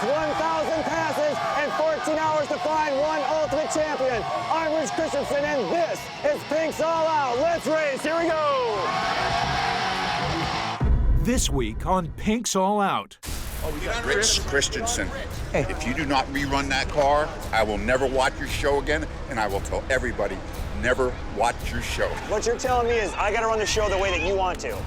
race, 1,000 passes, and 14 hours to find one ultimate champion. I'm Rich Christensen, and this is Pink's All Out. Let's race. Here we go. This week on Pink's All Out. Rich Christensen. If you do not rerun that car, I will never watch your show again, and I will tell everybody, never watch your show. What you're telling me is I got to run the show the way that you want to.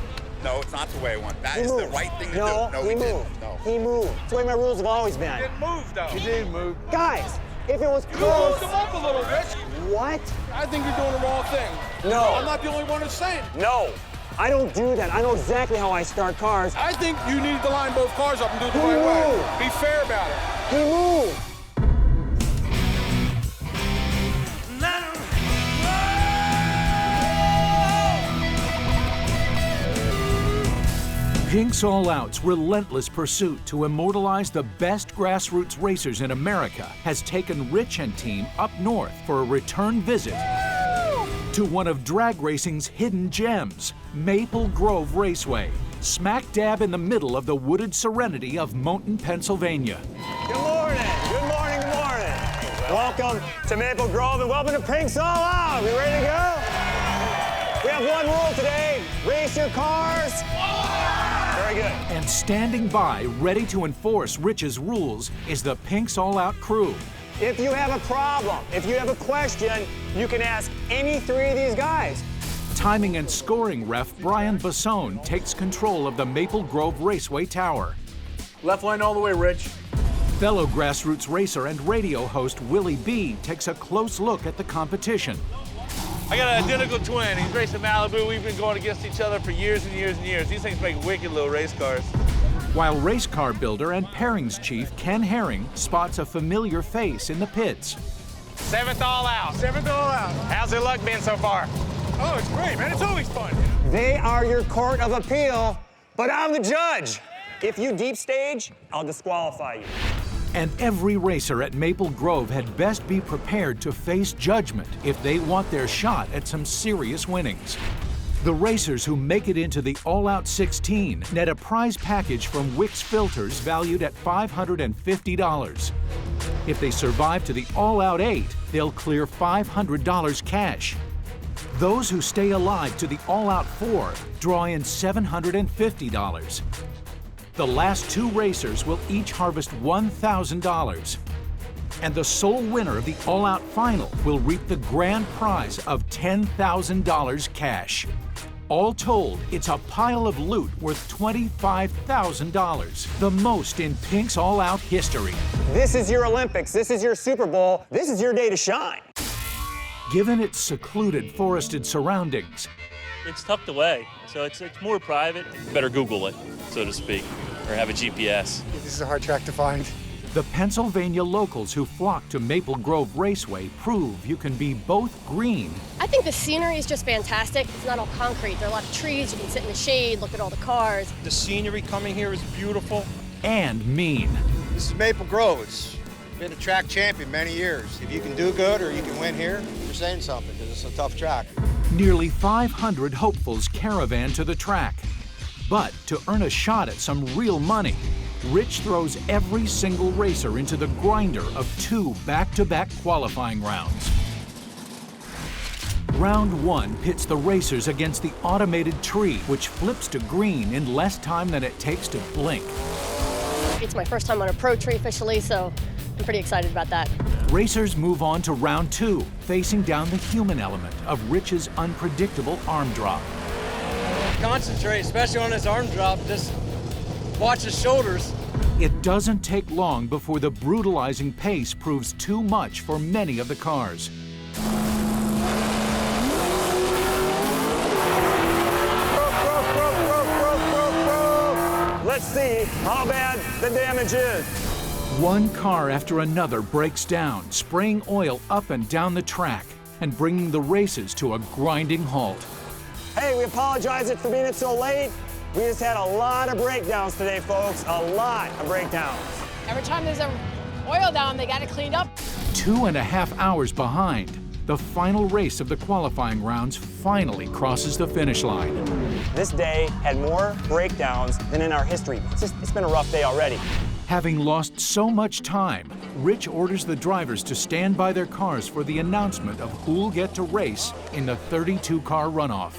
No, it's not the way I want. That is the right thing to do. No, he moved. Didn't. No. He moved. It's the way my rules have always been. He didn't move, though. He did move. Guys, if it was You close... moved him up a little, Rich. What? I think you're doing the wrong thing. No. I'm not the only one who's saying. No. I don't do that. I know exactly how I start cars. I think you need to line both cars up and do it the right way. Be fair about it. He moved. Pink's All Out's relentless pursuit to immortalize the best grassroots racers in America has taken Rich and team up north for a return visit to one of drag racing's hidden gems, Maple Grove Raceway, smack dab in the middle of the wooded serenity of Mountain, Pennsylvania. Good morning. Good morning. Good morning. Welcome to Maple Grove and welcome to Pink's All Out. We ready to go? We have one rule today. Race your cars. Very good. And standing by, ready to enforce Rich's rules, is the Pink's All Out crew. If you have a problem, if you have a question, you can ask any three of these guys. Timing and scoring ref Brian Bassone takes control of the Maple Grove Raceway Tower. Left line all the way, Rich. Fellow grassroots racer and radio host Willie B takes a close look at the competition. I got an identical twin. He's racing Malibu. We've been going against each other for years and years and years. These things make wicked little race cars. While race car builder and pairings chief Ken Herring spots a familiar face in the pits. Seventh all out. Seventh all out. How's your luck been so far? Oh, it's great, man. It's always fun. They are your court of appeal, but I'm the judge. If you deep stage, I'll disqualify you. And every racer at Maple Grove had best be prepared to face judgment if they want their shot at some serious winnings. The racers who make it into the All Out 16 net a prize package from Wix Filters valued at $550. If they survive to the All Out 8, they'll clear $500 cash. Those who stay alive to the All Out 4 draw in $750. The last two racers will each harvest $1,000. And the sole winner of the All Out Final will reap the grand prize of $10,000 cash. All told, it's a pile of loot worth $25,000, the most in Pink's All Out history. This is your Olympics. This is your Super Bowl. This is your day to shine. Given its secluded forested surroundings, it's tucked away, so it's more private. Better Google it, so to speak, or have a GPS. This is a hard track to find. the Pennsylvania locals who flock to Maple Grove Raceway prove you can be both green. I think the scenery is just fantastic. It's not all concrete. There are a lot of trees. You can sit in the shade, look at all the cars. The scenery coming here is beautiful. And mean. This is Maple Grove. It's been a track champion many years. If you can do good or you can win here, you're saying something because it's a tough track. Nearly 500 hopefuls caravan to the track. But to earn a shot at some real money, Rich throws every single racer into the grinder of 2 back-to-back qualifying rounds. Round 1 pits the racers against the automated tree, which flips to green in less time than it takes to blink. It's my first time on a pro tree officially, so I'm pretty excited about that. Racers move on to round 2, facing down the human element of Rich's unpredictable arm drop. Concentrate, especially on his arm drop, just watch his shoulders. It doesn't take long before the brutalizing pace proves too much for many of the cars. Let's see how bad the damage is. One car after another breaks down, spraying oil up and down the track and bringing the races to a grinding halt. Hey, we apologize for being so late. We just had a lot of breakdowns today, folks. A lot of breakdowns. Every time there's a oil down, they got it cleaned up. 2.5 hours behind, the final race of the qualifying rounds finally crosses the finish line. This day had more breakdowns than in our history. It's been a rough day already. Having lost so much time, Rich orders the drivers to stand by their cars for the announcement of who'll get to race in the 32-car runoff.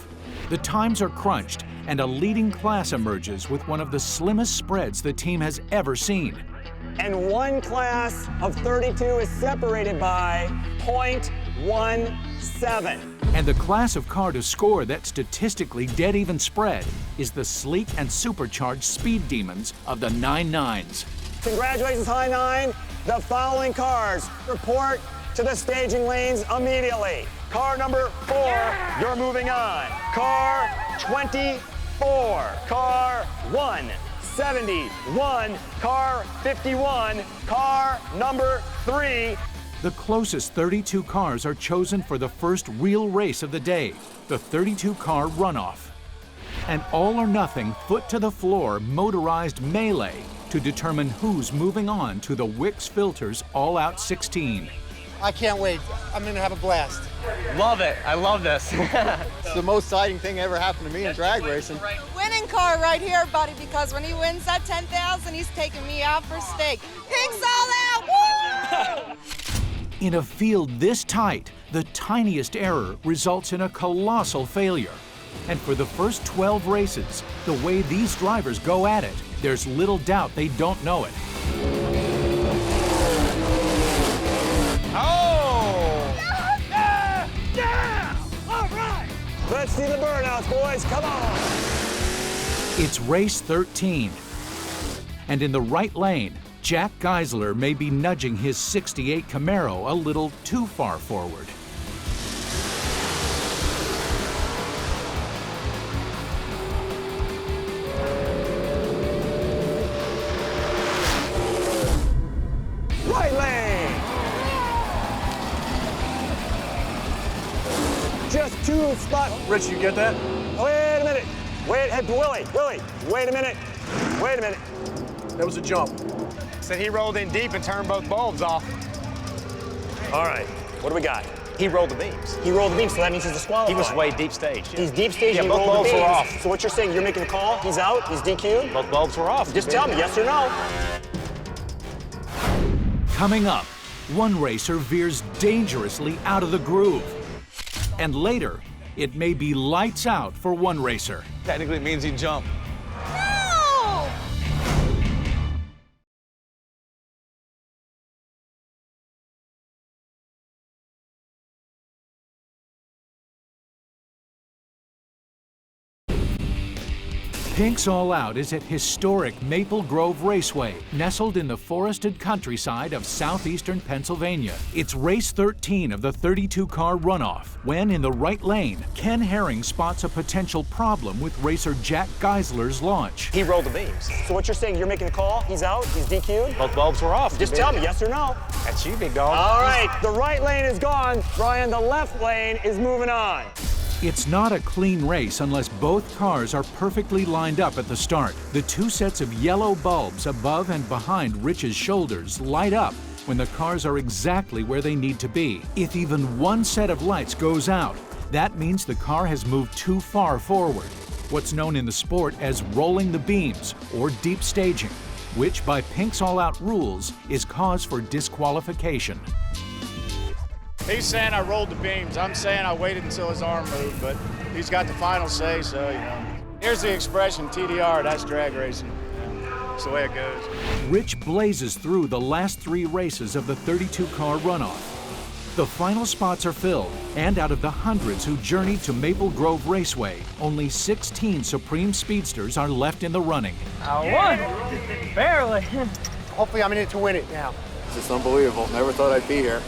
The times are crunched, and a leading class emerges with one of the slimmest spreads the team has ever seen. And one class of 32 is separated by 0.17. And the class of car to score that statistically dead-even spread is the sleek and supercharged speed demons of the 9.9s. Congratulations, High Nine. The following cars report to the staging lanes immediately. Car number 4, you're moving on. Car 24, car 171, car 51, car number 3. The closest 32 cars are chosen for the first real race of the day, the 32-car runoff. An all-or-nothing, foot-to-the-floor motorized melee to determine who's moving on to the Wix Filters All-Out 16. I can't wait. I'm going to have a blast. Love it. I love this. It's the most exciting thing ever happened to me in drag racing. Winning car right here, buddy, because when he wins that 10,000, he's taking me out for steak. Pink's all out. Woo! In a field this tight, the tiniest error results in a colossal failure. And for the first 12 races, the way these drivers go at it, there's little doubt they don't know it. Oh! Yeah! Yeah! All right! Let's see the burnouts, boys. Come on! It's race 13. And in the right lane, Jack Geisler may be nudging his '68 Camaro a little too far forward. Right lane! Just 2 spots. Rich, you get that? Wait a minute. Wait, hey, Willie, wait a minute. Wait a minute. That was a jump. Said he rolled in deep and turned both bulbs off. All right, what do we got? He rolled the beams. He rolled the beams, so that means he's disqualified. He was way deep stage. Yeah. He's deep stage, Yeah, he both rolled the bulbs were beams. off. So what you're saying, you're making a call, he's out, he's DQ'd? Both bulbs were off. Just tell me, yes or no. Coming up, one racer veers dangerously out of the groove. And later, it may be lights out for one racer. Technically, it means he jumped. No! Pink's All Out is at historic Maple Grove Raceway, nestled in the forested countryside of southeastern Pennsylvania. It's race 13 of the 32-car runoff, when in the right lane, Ken Herring spots a potential problem with racer Jack Geisler's launch. He rolled the beams. So what you're saying, you're making a call, he's out, he's DQ'd? Both bulbs were off. Just tell me, yes or no. That's you, big dog. All right, the right lane is gone. Brian, the left lane is moving on. It's not a clean race unless both cars are perfectly lined up at the start. The 2 sets of yellow bulbs above and behind Rich's shoulders light up when the cars are exactly where they need to be. If even one set of lights goes out, that means the car has moved too far forward, what's known in the sport as rolling the beams or deep staging, which by Pink's All Out rules is cause for disqualification. He's saying I rolled the beams. I'm saying I waited until his arm moved, but he's got the final say, so, you know. Here's the expression, TDR, that's drag racing. That's the way it goes. Rich blazes through the last 3 races of the 32-car runoff. The final spots are filled, and out of the hundreds who journeyed to Maple Grove Raceway, only 16 Supreme Speedsters are left in the running. I won. Barely. Hopefully I'm in it to win it now. This is unbelievable. Never thought I'd be here.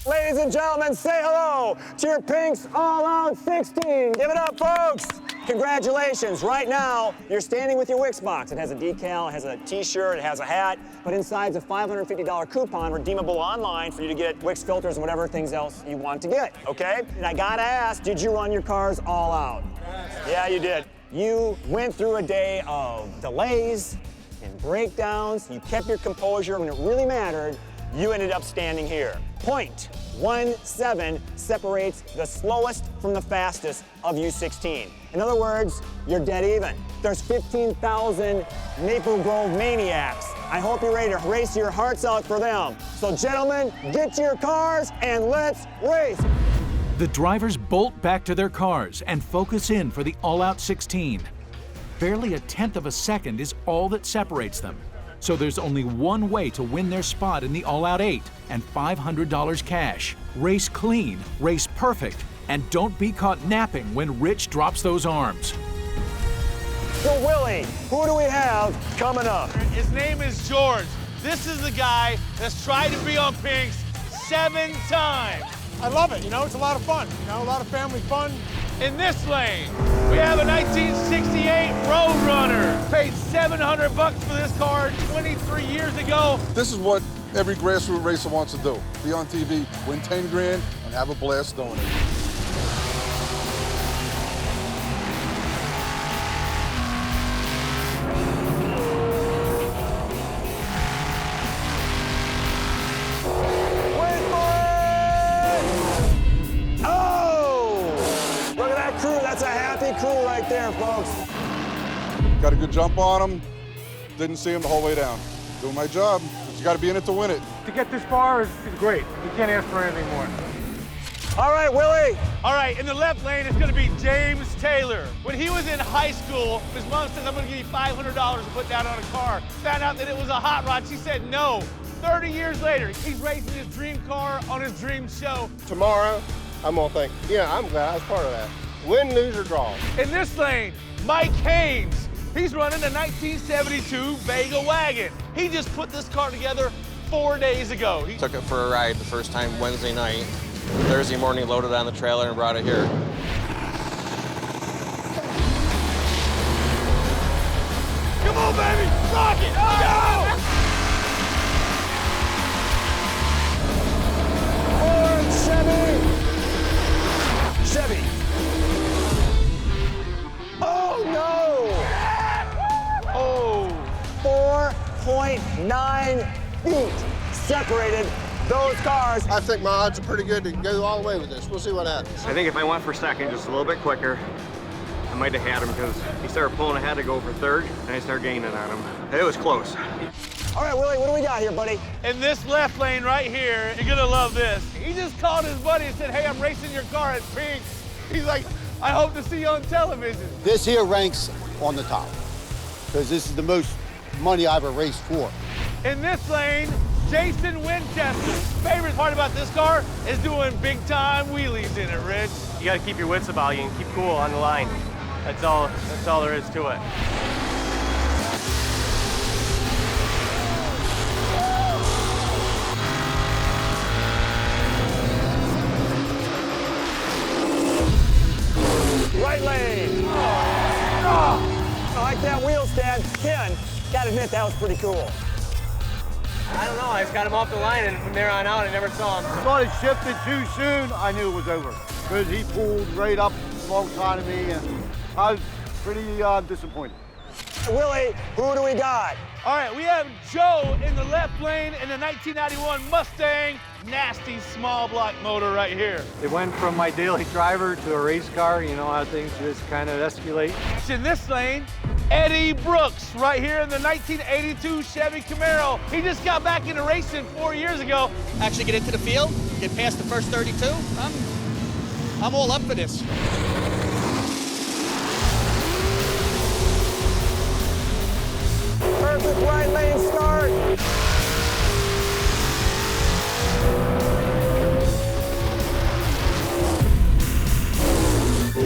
Ladies and gentlemen, say hello to your Pink's All Out 16. Give it up, folks. Congratulations. Right now, you're standing with your Wix box. It has a decal, it has a t-shirt, it has a hat, but inside's a $550 coupon redeemable online for you to get Wix filters and whatever things else you want to get, okay? And I gotta ask, did you run your cars all out? Yeah, you did. You went through a day of delays and breakdowns. You kept your composure when it really mattered. You ended up standing here. 0.17 separates the slowest from the fastest of you 16. In other words, you're dead even. There's 15,000 Maple Grove maniacs I hope you're ready to race your hearts out for them. So gentlemen, get to your cars and let's race. The drivers bolt back to their cars and focus in for the all-out 16. Barely a tenth of a second is all that separates them. So there's only one way to win their spot in the all-out 8 and $500 cash. Race clean, race perfect, and don't be caught napping when Rich drops those arms. So Willie, who do we have coming up? His name is George. This is the guy that's tried to be on Pinks 7 times. I love it, you know, it's a lot of fun. You know, a lot of family fun. In this lane, we have a 1968 Roadrunner. Paid $700 for this car 23 years ago. This is what every grassroots racer wants to do. Be on TV, win 10 grand, and have a blast doing it. Crew right there, folks. Got a good jump on him. Didn't see him the whole way down. Doing my job. But you got to be in it to win it. To get this far is great. You can't ask for anything more. All right, Willie. All right, in the left lane, it's going to be James Taylor. When he was in high school, his mom says, I'm going to give you $500 to put down on a car. Found out that it was a hot rod. She said no. 30 years later, he's racing his dream car on his dream show. Tomorrow, I'm going to think, yeah, I'm glad I was part of that. Win, lose, or draw. In this lane, Mike Haynes. He's running a 1972 Vega wagon. He just put this car together 4 days ago. Took it for a ride the first time Wednesday night. Thursday morning, loaded on the trailer and brought it here. Come on, baby! Rock it! Go! Orange Chevy! Chevy! Oh, no! Oh! 4.9 feet separated those cars. I think my odds are pretty good to go all the way with this. We'll see what happens. I think if I went for second just a little bit quicker, I might have had him because he started pulling ahead to go for third, and I started gaining on him. It was close. All right, Willie, what do we got here, buddy? In this left lane right here, you're gonna love this. He just called his buddy and said, hey, I'm racing your car at Pink's. He's like, I hope to see you on television. This here ranks on the top because this is the most money I ever raced for. In this lane, Jason Winchester. Favorite part about this car is doing big time wheelies in it, Rich. You gotta keep your wits about you and keep cool on the line. That's all there is to it. Right lane. I like that wheel stand. Ken, gotta admit, that was pretty cool. I don't know, I just got him off the line, and from there on out, I never saw him. Thought it shifted too soon. I knew it was over because he pulled right up alongside of me, and I was pretty disappointed. Willie, who do we got? All right, we have Joe in the left lane in the 1991 Mustang. Nasty small block motor right here. It went from my daily driver to a race car. You know how things just kind of escalate. In this lane, Eddie Brooks right here in the 1982 Chevy Camaro. He just got back into racing 4 years ago. Actually get into the field, get past the first 32. I'm all up for this. Perfect right lane start.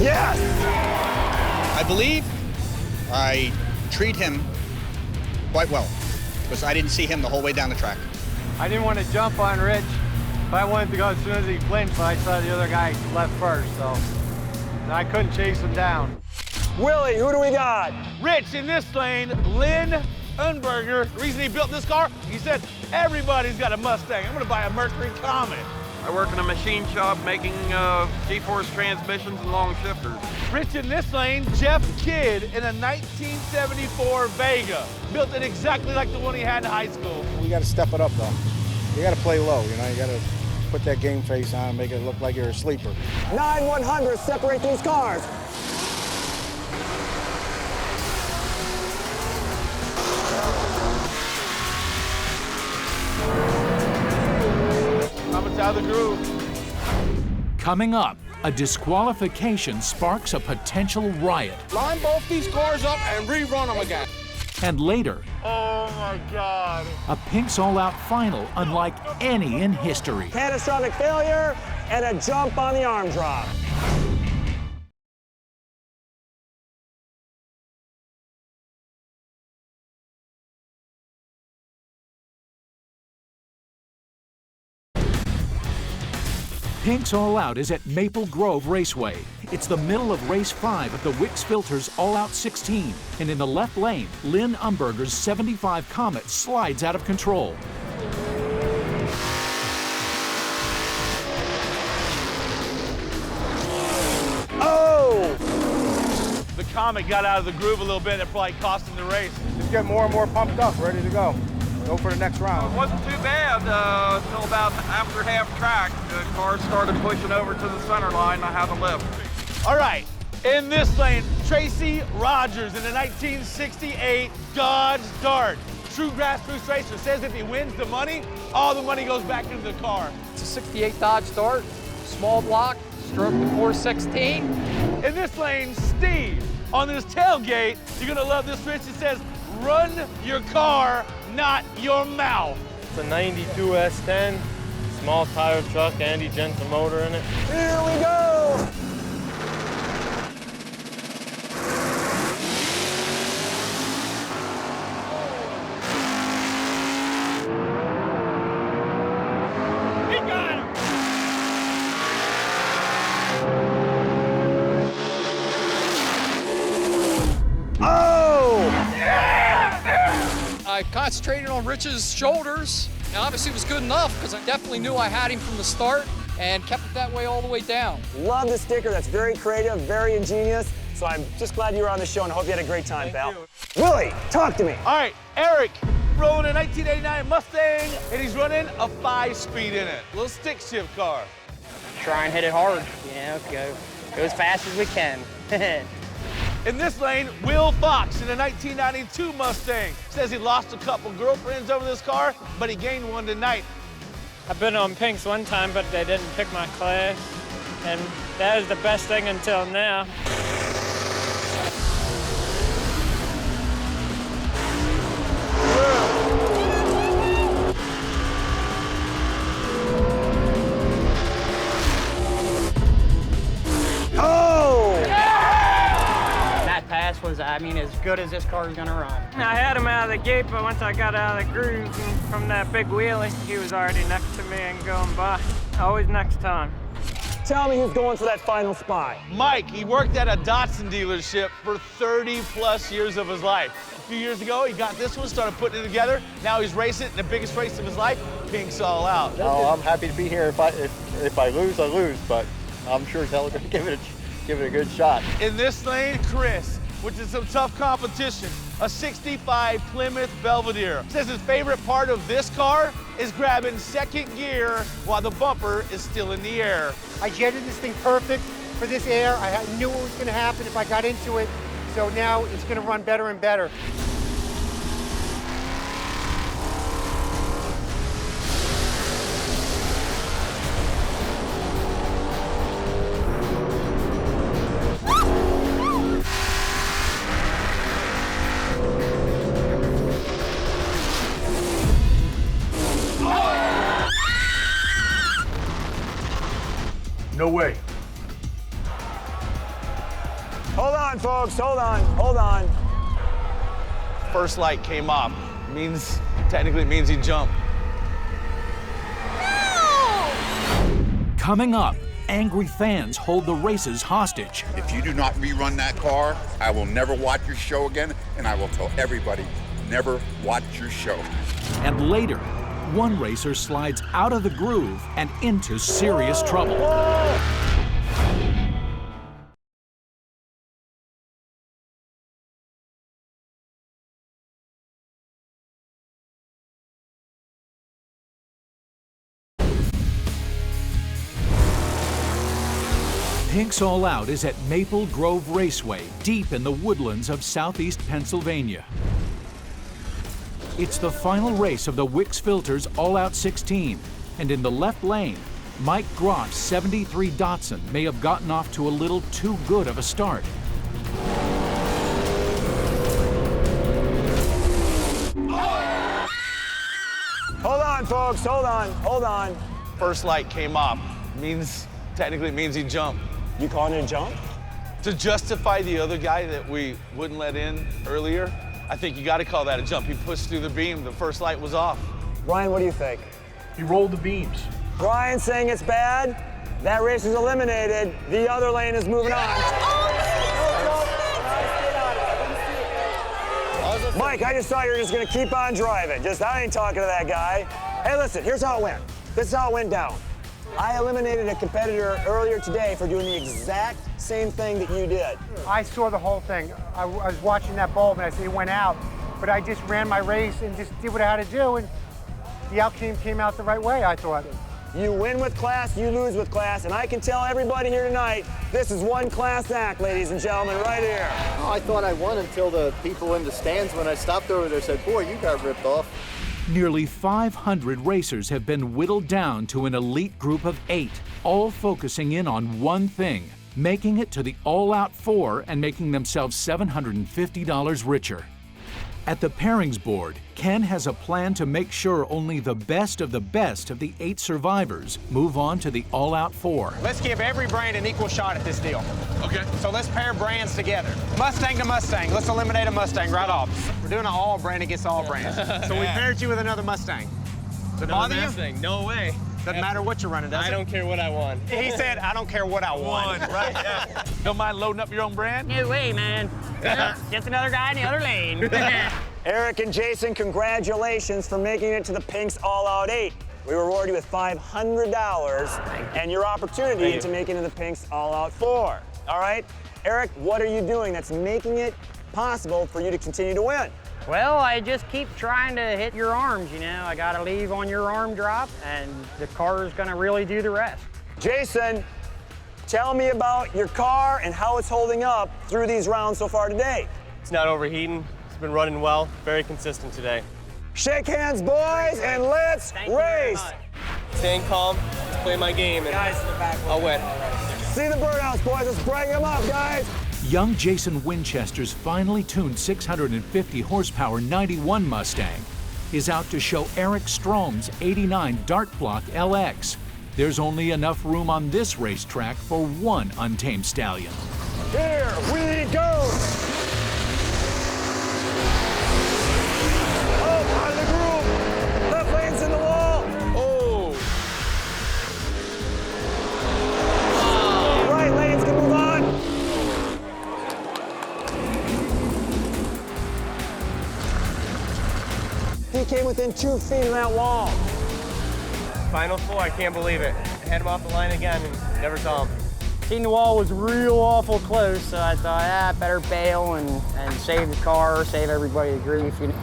Yes! I believe I treat him quite well because I didn't see him the whole way down the track. I didn't want to jump on Rich, but I wanted to go as soon as he clinched, but I saw the other guy left first, so I couldn't chase him down. Willie, who do we got? Rich in this lane, Lynn Unberger. The reason he built this car, he said, everybody's got a Mustang. I'm gonna buy a Mercury Comet. I work in a machine shop making G-force transmissions and long shifters. Rich in this lane, Jeff Kidd in a 1974 Vega. Built it exactly like the one he had in high school. You got to step it up, though. You got to play low, you know. You got to put that game face on and make it look like you're a sleeper. 9/100 separate these cars. out of the groove. Coming up, a disqualification sparks a potential riot. Line both these cars up and rerun them again. And later, Oh my God. a Pink's All-Out final unlike any in history. Catastrophic failure and a jump on the arm drop. Pink's All-Out is at Maple Grove Raceway. It's the middle of race 5 of the Wix Filters All-Out 16. And in the left lane, Lynn Umberger's 75 Comet slides out of control. Oh! The Comet got out of the groove a little bit. It probably cost him the race. Just get more and more pumped up, ready to go. Go for the next round. It wasn't too bad until about after half track. The cars started pushing over to the center line and I had to lift. All right, in this lane, Tracy Rogers in the 1968 Dodge Dart. True grassroots racer, says if he wins the money, all the money goes back into the car. It's a 68 Dodge Dart, small block, stroke to 416. In this lane, Steve, on this tailgate, you're gonna love this switch. It says, run your car, not your mouth. It's a 92 S10, small tire truck, Andy Jensen motor in it. Here we go! He got him! Oh! I concentrated on Rich's shoulders, and obviously it was good enough because I definitely knew I had him from the start and kept it that way all the way down. Love the sticker. That's very creative, very ingenious. So I'm just glad you were on the show and I hope you had a great time, pal. Willie, talk to me. All right, Eric, rolling a 1989 Mustang, and he's running a 5-speed in it. Little stick shift car. Try and hit it hard, go as fast as we can. In this lane, Will Fox in a 1992 Mustang. Says he lost a couple girlfriends over this car, but he gained one tonight. I've been on Pink's one time, but they didn't pick my class. And that is the best thing until now. Was, I mean, as good as this car is gonna run. I had him out of the gate, but once I got out of the groove and from that big wheelie, he was already next to me and going by. Always next time. Tell me who's going for that final spot. Mike, he worked at a Datsun dealership for 30+ years of his life. A few years ago, he got this one, started putting it together. Now he's racing it in the biggest race of his life, Pink's All-Out. Oh, I'm happy to be here. If I lose, I lose, but I'm sure they're gonna give it a good shot. In this lane, Chris, which is some tough competition. A 65 Plymouth Belvedere. Says his favorite part of this car is grabbing second gear while the bumper is still in the air. I jetted this thing perfect for this air. I knew what was gonna happen if I got into it. So now it's gonna run better and better. No way. Hold on, folks, hold on. First light came up. Technically means he jumped. Coming up, angry fans hold the races hostage. If you do not rerun that car, I will never watch your show again, and I will tell everybody, never watch your show. And later, one racer slides out of the groove and into serious trouble. Pink's All-Out is at Maple Grove Raceway, deep in the woodlands of southeast Pennsylvania. It's the final race of the Wix Filters All-Out 16, and in the left lane, Mike Groff's 73 Datsun may have gotten off to a little too good of a start. Hold on, folks, hold on. First light came up. Technically it means he jumped. You calling it a jump? To justify the other guy that we wouldn't let in earlier, I think you gotta call that a jump. He pushed through the beam, the first light was off. Ryan, what do you think? He rolled the beams. Ryan saying it's bad. That race is eliminated. The other lane is moving on. Mike, I just thought you were just gonna keep on driving. I ain't talking to that guy. Hey, listen, here's how it went. This is how it went down. I eliminated a competitor earlier today for doing the exact same thing that you did. I saw the whole thing. I was watching that bulb and I said it went out, but I just ran my race and just did what I had to do, and the outcome came out the right way, I thought. You win with class, you lose with class, and I can tell everybody here tonight, this is one class act, ladies and gentlemen, right here. Oh, I thought I won until the people in the stands, when I stopped over there, said, boy, you got ripped off. Nearly 500 racers have been whittled down to an elite group of 8, all focusing in on one thing, making it to the All-Out 4 and making themselves $750 richer. At the pairings board, Ken has a plan to make sure only the best of the 8 survivors move on to the All-Out 4. Let's give every brand an equal shot at this deal. Okay. So let's pair brands together. Mustang to Mustang. Let's eliminate a Mustang right off. We're doing an all brand against all brands. So we paired you with another Mustang. Does it bother you? Mustang. No way. Doesn't matter what you're running, does it? I don't care what I want. He said, I don't care what I want. Right, yeah. Don't mind loading up your own brand? No way, man. Just another guy in the other lane. Eric and Jason, congratulations for making it to the Pink's All-Out 8. We reward you with $500 and your opportunity into making it to the Pink's All-Out 4. All right? Eric, what are you doing that's making it possible for you to continue to win? Well, I just keep trying to hit your arms, you know. I gotta leave on your arm drop, and the car is gonna really do the rest. Jason, tell me about your car and how it's holding up through these rounds so far today. It's not overheating. It's been running well. Very consistent today. Shake hands, boys, and let's race. Staying calm, play my game, and I'll win. See the burnouts, boys. Let's bring them up, guys. Young Jason Winchester's finely tuned 650 horsepower 91 Mustang is out to show Eric Strom's 89 Dart Block LX. There's only enough room on this racetrack for one untamed stallion. Here we go. Oh, out of the groove. Left lane's in the wall. Oh. Right lanes can move on. He came within 2 feet of that wall. Final 4, I can't believe it. Had him off the line again and never saw him. Seen the wall was real awful close, so I thought, better bail and save the car, save everybody the grief. You know.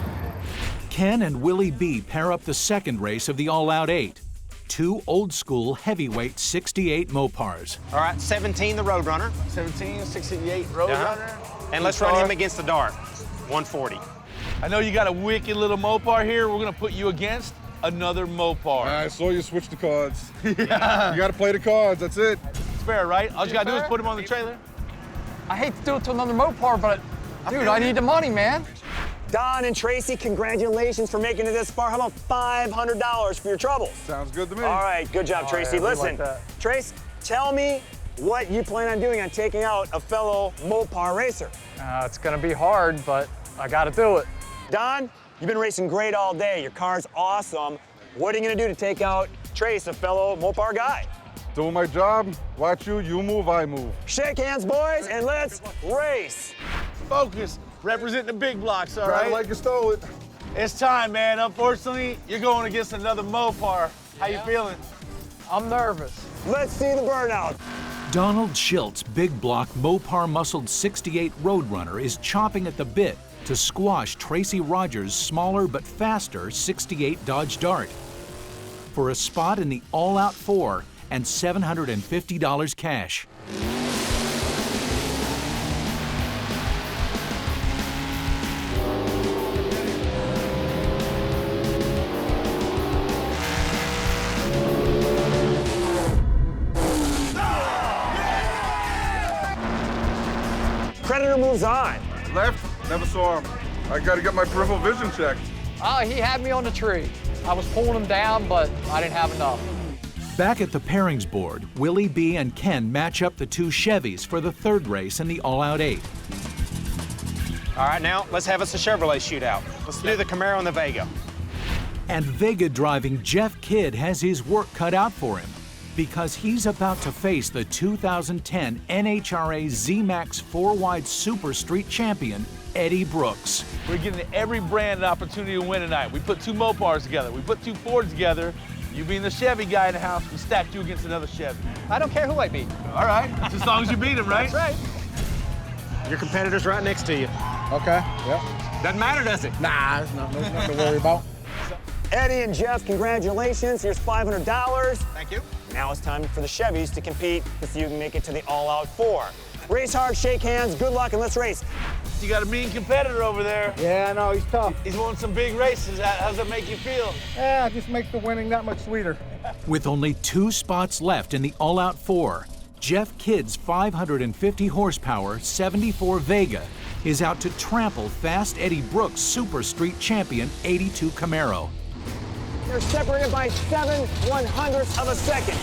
Ken and Willie B pair up the second race of the All-Out 8. 2 old-school heavyweight 68 Mopars. All right, 17 the Roadrunner. 17, 68 Roadrunner. And let's run him against the Dart, 140. I know you got a wicked little Mopar here. We're gonna put you against another Mopar. I saw you switch the cards. Yeah. You gotta play the cards, that's it. It's fair, right? All you gotta do is put him on the trailer. I hate to do it to another Mopar, but dude, I need the money, man. Don and Tracy, congratulations for making it this far. How about $500 for your troubles? Sounds good to me. All right, good job, Tracy. yeah, we Listen, like Trace, tell me what you plan on doing on taking out a fellow Mopar racer. It's gonna be hard, but I gotta do it. Don, you've been racing great all day. Your car's awesome. What are you gonna do to take out Trace, a fellow Mopar guy? Doing my job. Watch you, you move, I move. Shake hands, boys, and let's race. Focus, representing the big blocks, all Ride right? like you stole it. It's time, man. Unfortunately, you're going against another Mopar. How you feeling? I'm nervous. Let's see the burnout. Donald Schilt's big block Mopar muscled 68 Roadrunner is chomping at the bit to squash Tracy Rogers' smaller but faster 68 Dodge Dart for a spot in the All-Out 4 and $750 cash. goes on? Left, never saw him. I got to get my peripheral vision checked. Oh, he had me on the tree. I was pulling him down, but I didn't have enough. Back at the pairings board, Willie B and Ken match up the two Chevys for the third race in the All-Out 8. All right, now let's have us a Chevrolet shootout. Let's do the Camaro and the Vega. And Vega driving Jeff Kidd has his work cut out for him because he's about to face the 2010 NHRA Z-Max 4-wide Super Street champion, Eddie Brooks. We're giving every brand an opportunity to win tonight. We put two Mopars together. We put two Fords together. You being the Chevy guy in the house, we stacked you against another Chevy. I don't care who I beat. All right, just as long as you beat him, right? That's right. Your competitor's right next to you. Okay, yep. Doesn't matter, does it? Nah, there's nothing to worry about. Eddie and Jeff, congratulations. Here's $500. Thank you. Now it's time for the Chevys to compete to see who can make it to the All-Out 4. Race hard, shake hands, good luck, and let's race. You got a mean competitor over there. Yeah, I know, he's tough. He's won some big races. How does that make you feel? Yeah, it just makes the winning that much sweeter. With only 2 spots left in the All-Out 4, Jeff Kidd's 550 horsepower 74 Vega is out to trample fast Eddie Brooks' Super Street champion 82 Camaro. They're separated by 7/100ths of a second.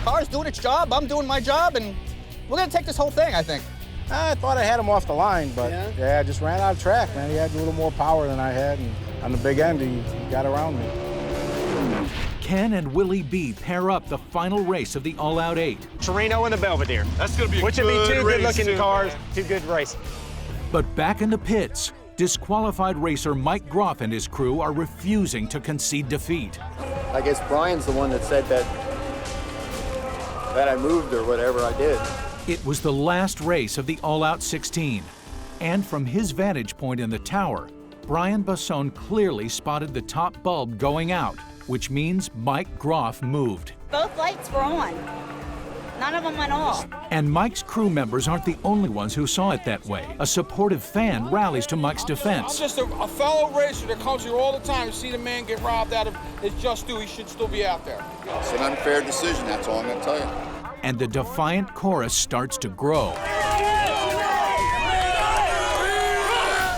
Car's doing its job, I'm doing my job, and we're gonna take this whole thing, I think. I thought I had him off the line, but yeah, I just ran out of track, man. He had a little more power than I had, and on the big end, he got around me. Ken and Willie B pair up the final race of the All-Out 8. Torino and the Belvedere. That's gonna be a Which would be two good-looking cars, two good races. But back in the pits, disqualified racer Mike Groff and his crew are refusing to concede defeat. I guess Brian's the one that said that I moved or whatever I did. It was the last race of the All-Out 16, and from his vantage point in the tower, Brian Basson clearly spotted the top bulb going out, which means Mike Groff moved. Both lights were on. None of them went off. And Mike's crew members aren't the only ones who saw it that way. A supportive fan rallies to Mike's defense. I'm just a fellow racer that comes here all the time to see the man get robbed out of his just due. He should still be out there. It's an unfair decision, that's all I'm going to tell you. And the defiant chorus starts to grow.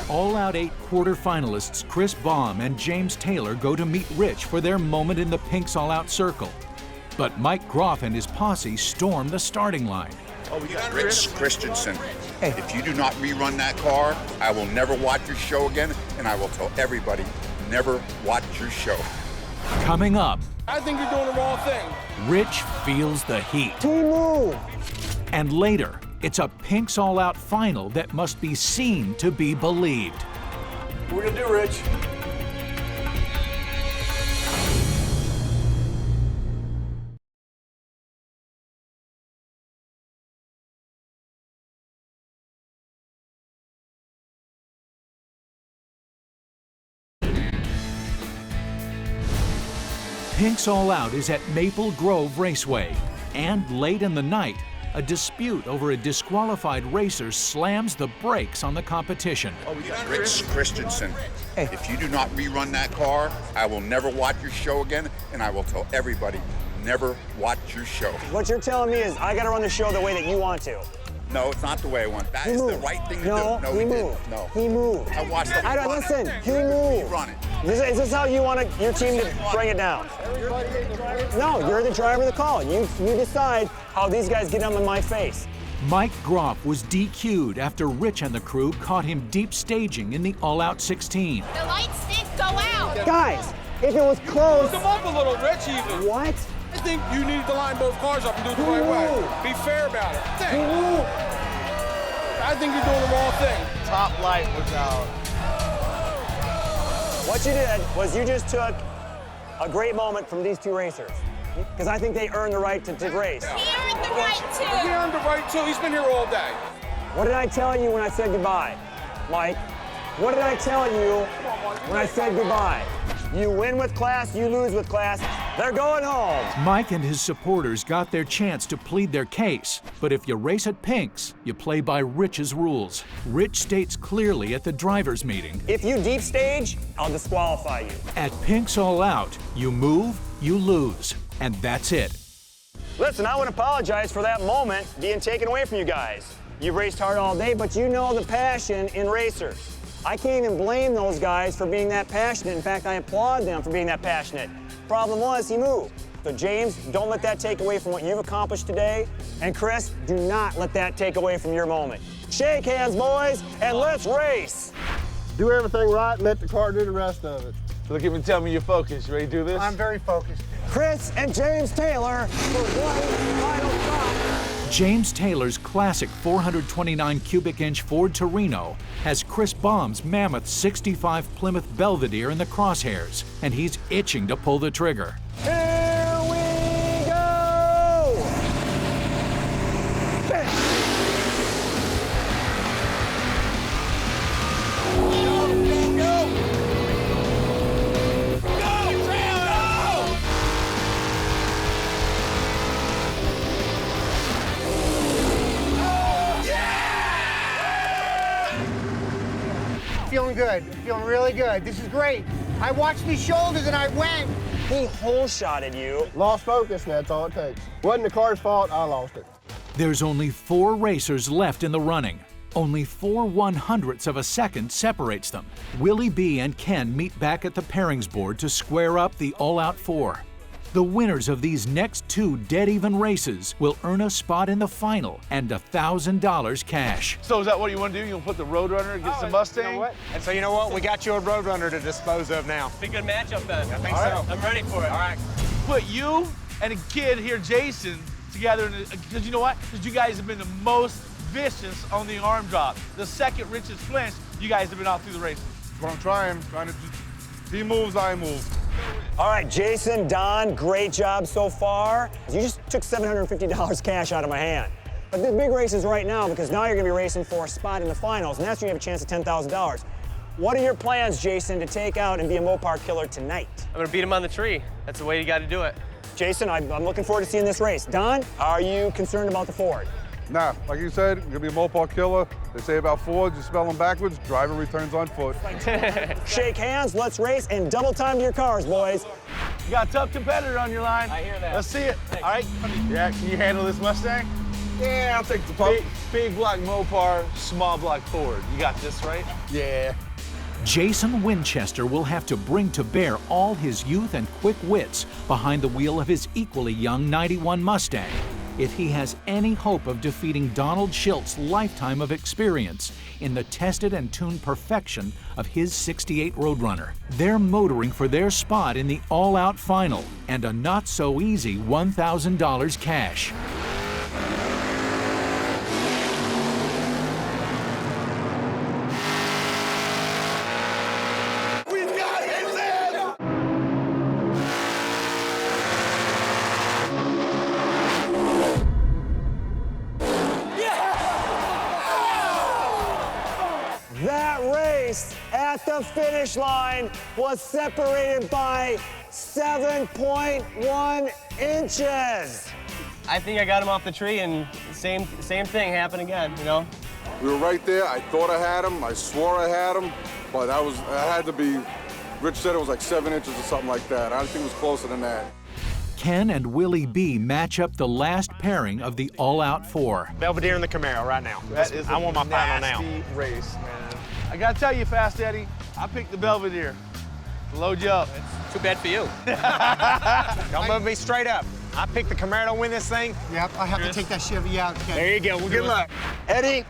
All-Out 8 quarterfinalists Chris Baum and James Taylor go to meet Rich for their moment in the Pink's All-Out Circle. But Mike Groff and his posse storm the starting line. Rich Christensen, if you do not rerun that car, I will never watch your show again, and I will tell everybody, never watch your show. Coming up, I think you're doing the wrong thing. Rich feels the heat. Team move! And later, it's a Pink's All-Out final that must be seen to be believed. What are we gonna do, Rich? Pink's All-Out is at Maple Grove Raceway, and late in the night, a dispute over a disqualified racer slams the brakes on the competition. Rich Christensen, if you do not rerun that car, I will never watch your show again, and I will tell everybody, never watch your show. What you're telling me is I got to run the show the way that you want to. No, it's not the way I want. That is the right thing to do. No, he moved. No, he moved. I watched the I don't listen. He moved. Run it. Is this how you want your team to bring it down? No, you're the driver of the call. You decide how these guys get on my face. Mike Groff was DQ'd after Rich and the crew caught him deep staging in the All-Out 16. The lights did go out. Guys, if it was close. Come up a little, Rich, even. What? I think you need to line both cars up and do it the right way. Be fair about it. I think you're doing the wrong thing. Top light was out. What you did was you just took a great moment from these two racers. Because I think they earned the right to race. He earned the right too. He earned the right too. He's been here all day. What did I tell you when I said goodbye, Mike? What did I tell you when I said goodbye? You win with class, you lose with class. They're going home. Mike and his supporters got their chance to plead their case, but if you race at Pink's, you play by Rich's rules. Rich states clearly at the drivers' meeting, if you deep stage, I'll disqualify you. at Pink's All Out, you move, you lose, and that's it. Listen, I want to apologize for that moment being taken away from you guys. You've raced hard all day, but you know the passion in racers. I can't even blame those guys for being that passionate. In fact, I applaud them for being that passionate. Problem was, he moved. So James, don't let that take away from what you've accomplished today. And Chris, do not let that take away from your moment. Shake hands, boys, and let's race. Do everything right and let the car do the rest of it. Look at me, tell me you're focused. You ready to do this? I'm very focused. Chris and James Taylor for one final stop. James Taylor's classic 429 cubic inch Ford Torino has Chris Baum's mammoth 65 Plymouth Belvedere in the crosshairs, and he's itching to pull the trigger. Here we go! Feeling good, feeling really good. This is great. I watched these shoulders and I went. He hole shotted you. Lost focus, and that's all it takes. Wasn't the car's fault, I lost it. There's only 4 racers left in the running. Only 4 100ths of a second separates them. Willie B and Ken meet back at the pairings board to square up the all-out 4. The winners of these next 2 dead-even races will earn a spot in the final and $1,000 cash. So is that what you want to do? You want to put the Roadrunner against the Mustang? You know what? And so you know what? We got you a Roadrunner to dispose of now. Be a good matchup then. I think All right. so. I'm ready for it. All right. Put you and a kid here, Jason, together, because you know what? Because you guys have been the most vicious on the arm drop. The second richest flinch, you guys have been out through the races. That's what I'm trying to he moves, I move. All right, Jason, Don, great job so far. You just took $750 cash out of my hand. But the big race is right now because now you're gonna be racing for a spot in the finals, and that's where you have a chance at $10,000. What are your plans, Jason, to take out and be a Mopar killer tonight? I'm gonna beat him on the tree. That's the way you got to do it. Jason, I'm looking forward to seeing this race. Don, are you concerned about the Ford? Nah, like you said, you're gonna be a Mopar killer. They say about Fords, you spell them backwards, driver returns on foot. Shake hands, let's race, and double time to your cars, boys. You got a tough competitor on your line. I hear that. Let's see it. Thanks. All right. Yeah, can you handle this Mustang? Yeah, I'll take the pump. Big block Mopar, small block Ford. You got this, right? Yeah. Jason Winchester will have to bring to bear all his youth and quick wits behind the wheel of his equally young 91 Mustang if he has any hope of defeating Donald Schilt's lifetime of experience in the tested and tuned perfection of his 68 Roadrunner. They're motoring for their spot in the all-out final and a not-so-easy $1,000 cash. That race at the finish line was separated by 7.1 inches. I think I got him off the tree, and same thing happened again, you know? We were right there. I thought I had him. I swore I had him, but I had to be, Rich said it was like 7 inches or something like that. I don't think it was closer than that. Ken and Willie B match up the last pairing of the all-out 4. Belvedere in the Camaro right now. That is I want my final now. nasty race, man. I gotta tell you, Fast Eddie, I picked the Belvedere to load you up. Too bad for you. Don't move me straight up. I picked the Camaro to win this thing. Yep, I have to take that Chevy out. Okay. There you go. Well, good luck. Eddie,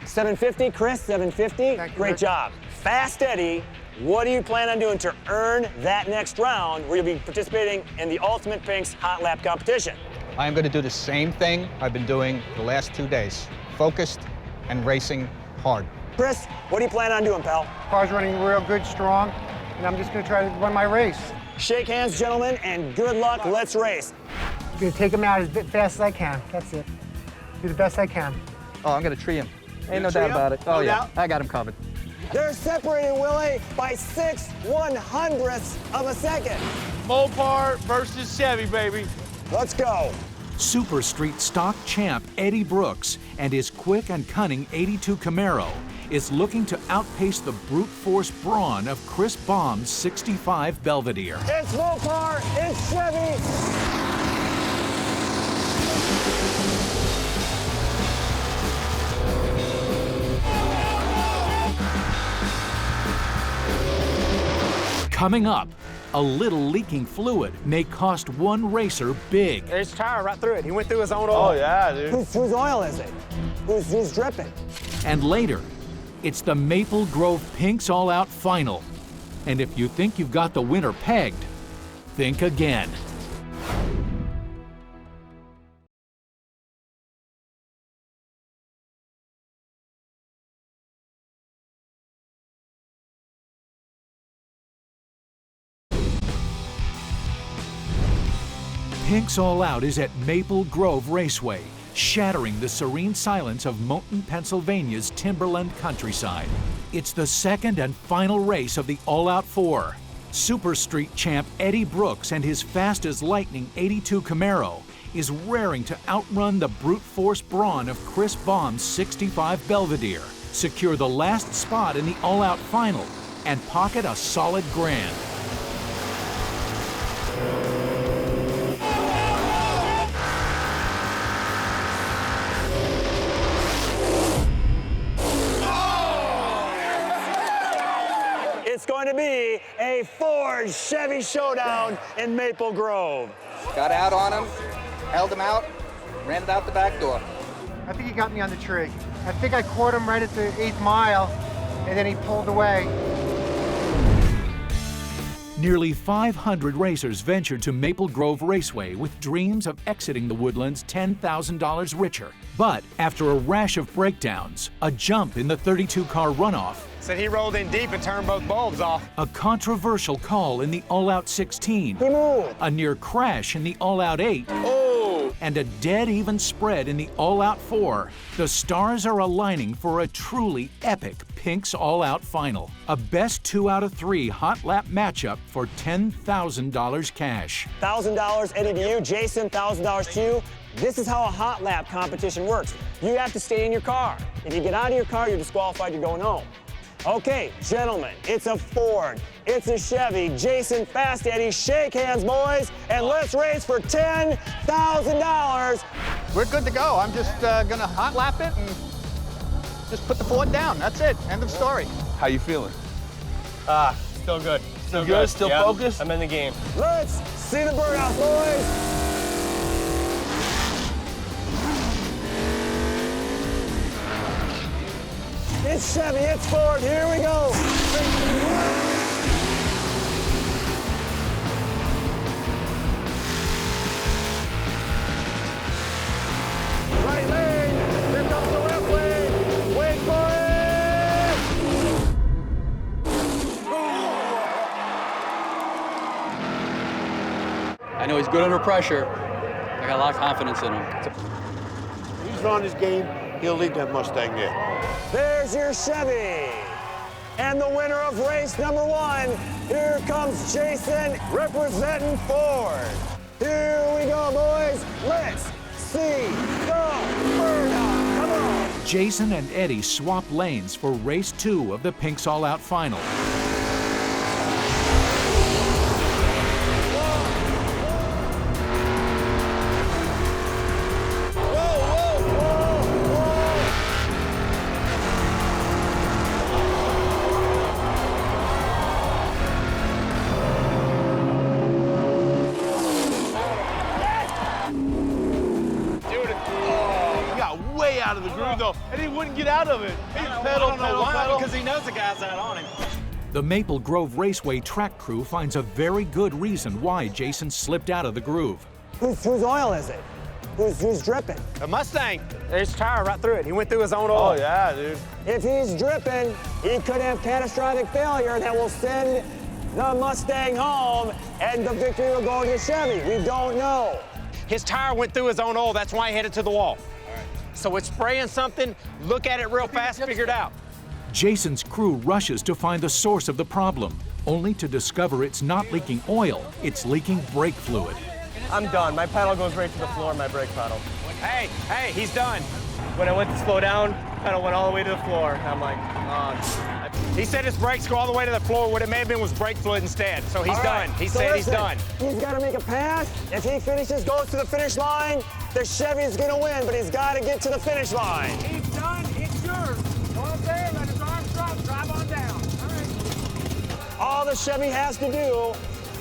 750. Chris, 750. Thank you, Great Rick. job. Fast Eddie, what do you plan on doing to earn that next round where you'll be participating in the Ultimate Pink's Hot Lap competition? I am going to do the same thing I've been doing the last 2 days. Focused and racing hard. Chris, what do you plan on doing, pal? Car's running real good, strong, and I'm just gonna try to run my race. Shake hands, gentlemen, and good luck. Let's race. I'm gonna take him out as fast as I can. That's it. Do the best I can. Oh, I'm gonna tree him. Ain't no tree doubt him? about it. No Oh, yeah. doubt? I got him covered. They're separated, Willie, by 6/100ths of a second. Mopar versus Chevy, baby. Let's go. Super Street stock champ Eddie Brooks and his quick and cunning 82 Camaro is looking to outpace the brute force brawn of Chris Baum's 65 Belvedere. It's Mopar, it's Chevy. Coming up, a little leaking fluid may cost one racer big. There's tire right through it. He went through his own oil. Oh, yeah, dude. Whose oil is it? Who's dripping? And later, it's the Maple Grove Pinks All Out Final. And if you think you've got the winner pegged, think again. Pinks All Out is at Maple Grove Raceway, shattering the serene silence of Moulton, Pennsylvania's timberland countryside. It's the second and final race of the All Out 4. Super Street champ Eddie Brooks and his fast as lightning 82 Camaro is raring to outrun the brute force brawn of Chris Baum's 65 Belvedere, secure the last spot in the All Out final, and pocket a solid grand. It's going to be a Ford Chevy showdown in Maple Grove. Got out on him, held him out, ran it out the back door. I think he got me on the tree. I think I caught him right at the 8th mile, and then he pulled away. Nearly 500 racers ventured to Maple Grove Raceway with dreams of exiting the Woodlands $10,000 richer. But after a rash of breakdowns, a jump in the 32-car runoff, Said he rolled in deep and turned both bulbs off. a controversial call in the All-Out 16, a near crash in the All-Out 8, and a dead-even spread in the All-Out 4, the stars are aligning for a truly epic Pinks All-Out final. A best 2 out of 3 hot lap matchup for $10,000 cash. $1,000, Eddie, to you. Jason, $1,000 to you. This is how a hot lap competition works. You have to stay in your car. If you get out of your car, you're disqualified, you're going home. Okay, gentlemen, it's a Ford, it's a Chevy. Jason, Fast Eddie, shake hands, boys, and let's race for $10,000. We're good to go. I'm just gonna hot lap it and just put the Ford down. That's it. End of story. How you feeling? Still good. Still good? Still focused? I'm in the game. Let's see the birdhouse, boys. It's Chevy, it's Ford, here we go. Right lane, here comes the left lane. Wait for it. I know he's good under pressure. I got a lot of confidence in him. He's on his game. He'll lead that Mustang there. There's your Chevy. And the winner of race number 1, here comes Jason representing Ford. Here we go, boys. Let's see the birdhouse. Come on. Jason and Eddie swap lanes for race 2 of the Pinks All Out final. Way out of the groove, though, and he wouldn't get out of it. He pedaled, Because he knows the guy's out on him. The Maple Grove Raceway track crew finds a very good reason why Jason slipped out of the groove. Whose oil is it? Who's dripping? A Mustang. There's tire right through it. He went through his own oil. Oh, yeah, dude. If he's dripping, he could have catastrophic failure that will send the Mustang home, and the victory will go to Chevy. We don't know. His tire went through his own oil. That's why he headed to the wall. So it's spraying something. Look at it real fast, figure it out. Jason's crew rushes to find the source of the problem, only to discover it's not leaking oil, it's leaking brake fluid. I'm done. My pedal goes right to the floor, my brake pedal. Hey, he's done. When I went to slow down, pedal went all the way to the floor. I'm like, he said his brakes go all the way to the floor. What it may have been was brake fluid instead. So he's done. He said he's done. He's got to make a pass. If he finishes, goes to the finish line, the Chevy's going to win, but he's got to get to the finish line. He's done. It's yours. All I'm saying, let his arms drop. Drive on down. All right. All the Chevy has to do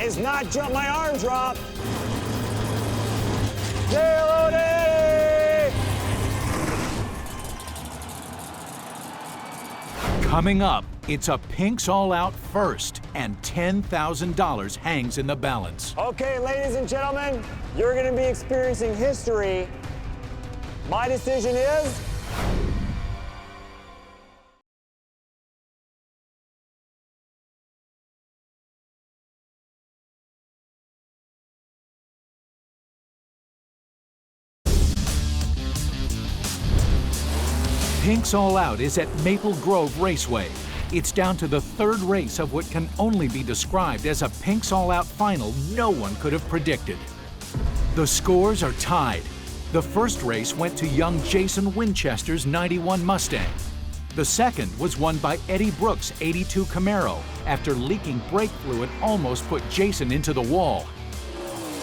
is not jump my arm drop. Coming up, it's a Pink's All Out first, and $10,000 hangs in the balance. Okay, ladies and gentlemen, you're going to be experiencing history. My decision is... Pink's All Out is at Maple Grove Raceway. It's down to the third race of what can only be described as a Pink's All Out final no one could have predicted. The scores are tied. The first race went to young Jason Winchester's 91 Mustang. The second was won by Eddie Brooks' 82 Camaro after leaking brake fluid almost put Jason into the wall.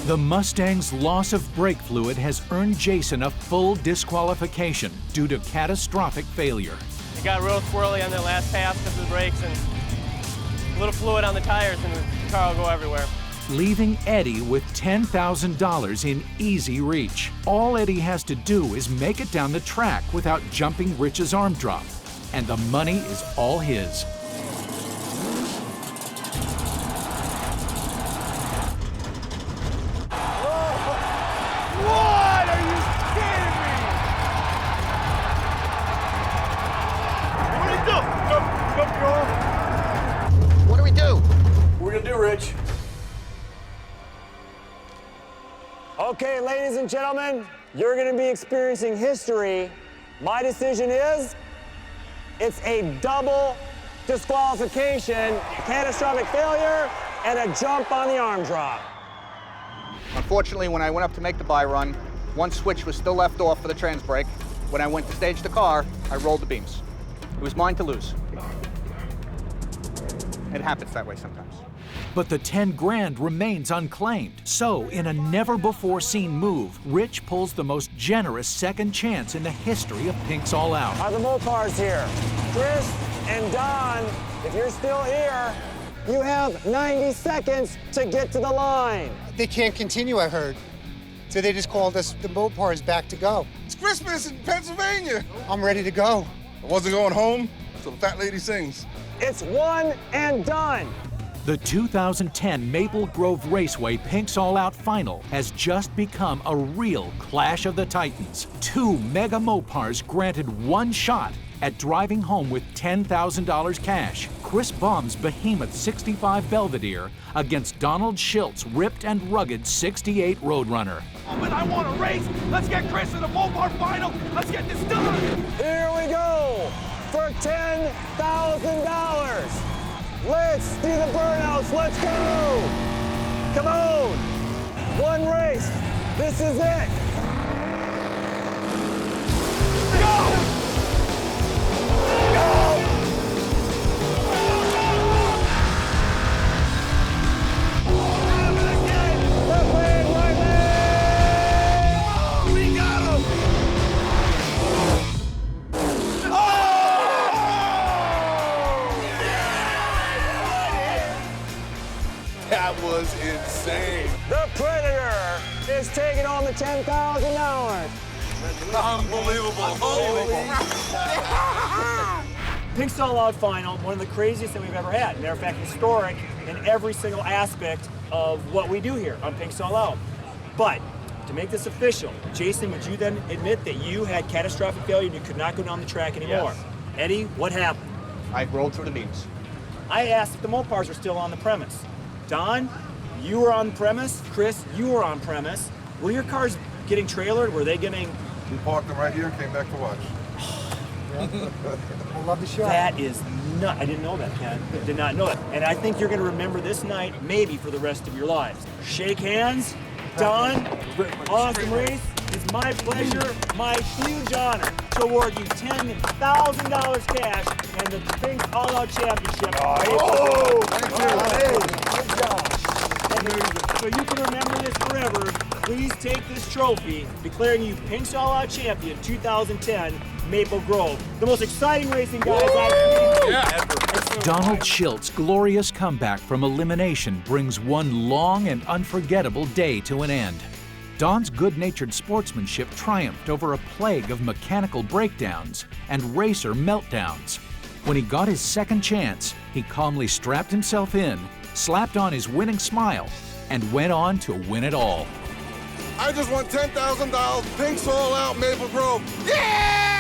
The Mustang's loss of brake fluid has earned Jason a full disqualification due to catastrophic failure. it got real swirly on the last pass because of the brakes and a little fluid on the tires and the car will go everywhere. Leaving Eddie with $10,000 in easy reach. All Eddie has to do is make it down the track without jumping Rich's arm drop, and the money is all his. What? Are you kidding me? What do we do? Jump your arm. What do we do? What are we gonna do, Rich? Okay, ladies and gentlemen, you're going to be experiencing history. My decision is, it's a double disqualification, catastrophic failure, and a jump on the arm drop. Unfortunately, when I went up to make the buy run, one switch was still left off for the trans brake. When I went to stage the car, I rolled the beams. It was mine to lose. It happens that way sometimes. But the 10 grand remains unclaimed. So, in a never-before-seen move, Rich pulls the most generous second chance in the history of Pink's All Out. Are the Mopars here? Chris and Don, if you're still here, you have 90 seconds to get to the line. They can't continue, I heard. So they just called us the Mopars back to go. It's Christmas in Pennsylvania. I'm ready to go. I wasn't going home, so the fat lady sings. It's one and done. The 2010 Maple Grove Raceway Pink's All Out Final has just become a real clash of the titans. Two mega Mopars granted one shot at driving home with $10,000 cash. Chris Baum's behemoth 65 Belvedere against Donald Schilt's ripped and rugged 68 Roadrunner. But I want to race. Let's get Chris in the Mopar final. Let's get this done. Here we go for $10,000. Let's do the burnouts. Let's go. Come on. One race. This is it. Go. Go. That was insane. The Predator is taking on the $10,000. Unbelievable. Pink's All Out final, one of the craziest that we've ever had. Matter of fact, historic in every single aspect of what we do here on Pink's All Out. But to make this official, Jason, would you then admit that you had catastrophic failure and you could not go down the track anymore? Yes. Eddie, what happened? I rolled through the beams. I asked if the Mopars were still on the premise. Don, you were on premise. Chris, you were on premise. Were your cars getting trailered? Were they getting... We parked them right here and came back to watch. I love the show. That is not, I didn't know that, Ken. I did not know that. And I think you're going to remember this night maybe for the rest of your lives. Shake hands. Don, awesome race. It's my pleasure, my huge honor to award you $10,000 cash and the Pink's All-Out Championship. Oh, thank you. Good job. And so you can remember this forever. Please take this trophy, declaring you Pink's All-Out Champion 2010 Maple Grove. The most exciting racing guys I've seen ever. Donald Schilt's glorious comeback from elimination brings one long and unforgettable day to an end. Don's good-natured sportsmanship triumphed over a plague of mechanical breakdowns and racer meltdowns. When he got his second chance, he calmly strapped himself in, slapped on his winning smile, and went on to win it all. I just won $10,000, Pink's All Out Maple Grove. Yeah!